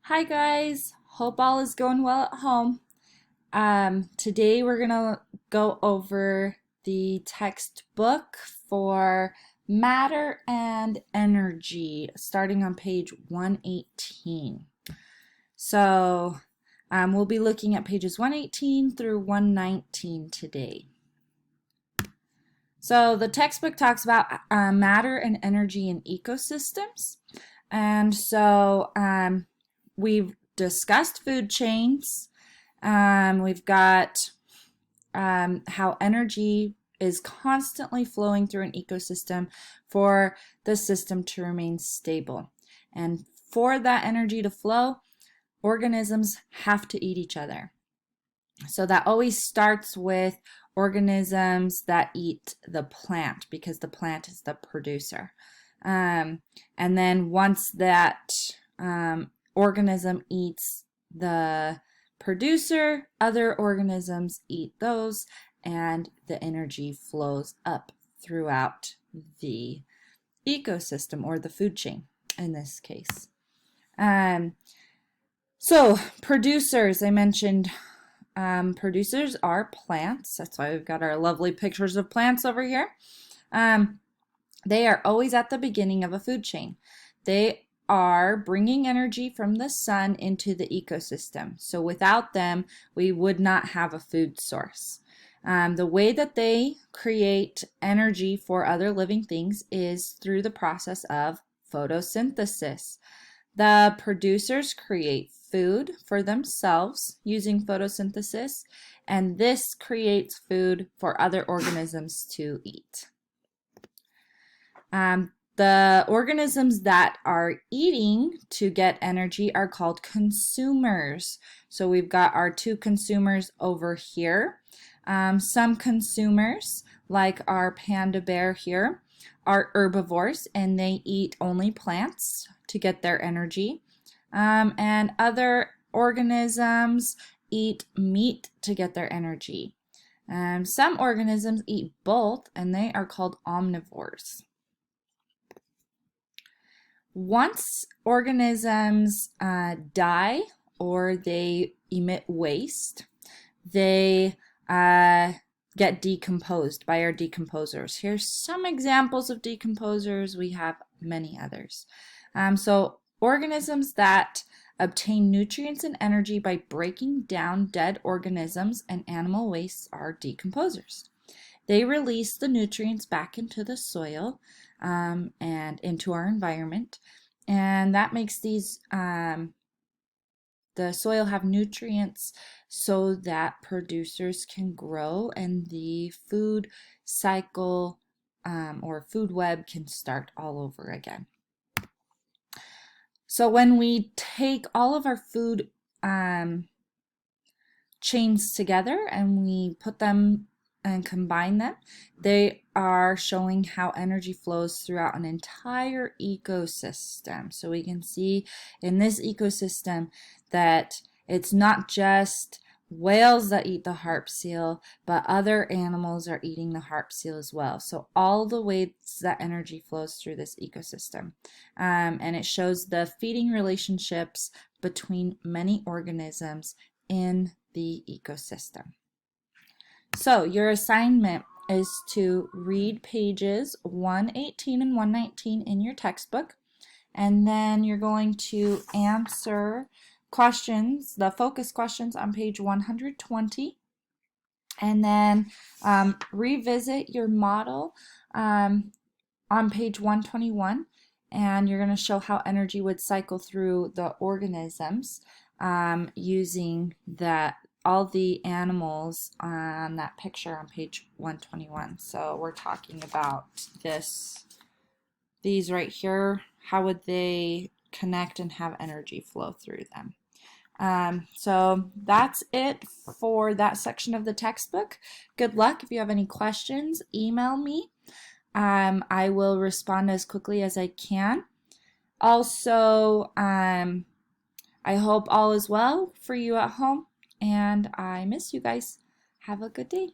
Hi guys, hope all is going well at home. Today we're gonna go over the textbook for matter and energy, starting on page 118. So we'll be looking at pages 118 through 119 today. So the textbook talks about matter and energy in ecosystems. And so we've discussed food chains. We've got how energy is constantly flowing through an ecosystem for the system to remain stable. And for that energy to flow, organisms have to eat each other. So that always starts with organisms that eat the plant because the plant is the producer. And then once that organism eats the producer, other organisms eat those, and the energy flows up throughout the ecosystem or the food chain in this case. So producers, I mentioned producers are plants. That's why we've got our lovely pictures of plants over here. They are always at the beginning of a food chain. They are bringing energy from the sun into the ecosystem. So without them, we would not have a food source. The way that they create energy for other living things is through the process of photosynthesis. The producers create food for themselves using photosynthesis, and this creates food for other organisms to eat. The organisms that are eating to get energy are called consumers. So we've got our two consumers over here. Some consumers, like our panda bear here, are herbivores and they eat only plants to get their energy. And other organisms eat meat to get their energy. Some organisms eat both and they are called omnivores. Once organisms die or they emit waste, they get decomposed by our decomposers. Here's some examples of decomposers. We have many others. So organisms that obtain nutrients and energy by breaking down dead organisms and animal wastes are decomposers. They release the nutrients back into the soil and into our environment, and that makes these the soil have nutrients so that producers can grow and the food cycle or food web can start all over again. So when we take all of our food chains together and we put them and combine them, they are showing how energy flows throughout an entire ecosystem. So we can see in this ecosystem that it's not just whales that eat the harp seal, but other animals are eating the harp seal as well. So all the ways that energy flows through this ecosystem. And it shows the feeding relationships between many organisms in the ecosystem. So your assignment is to read pages 118 and 119 in your textbook, and then you're going to answer questions, the focus questions on page 120, and then revisit your model on page 121, and you're going to show how energy would cycle through the organisms using all the animals on that picture on page 121. So we're talking about these right here. How would they connect and have energy flow through them? So that's it for that section of the textbook. Good luck. If you have any questions, email me. I will respond as quickly as I can. Also, I hope all is well for you at home, and I miss you guys. Have a good day.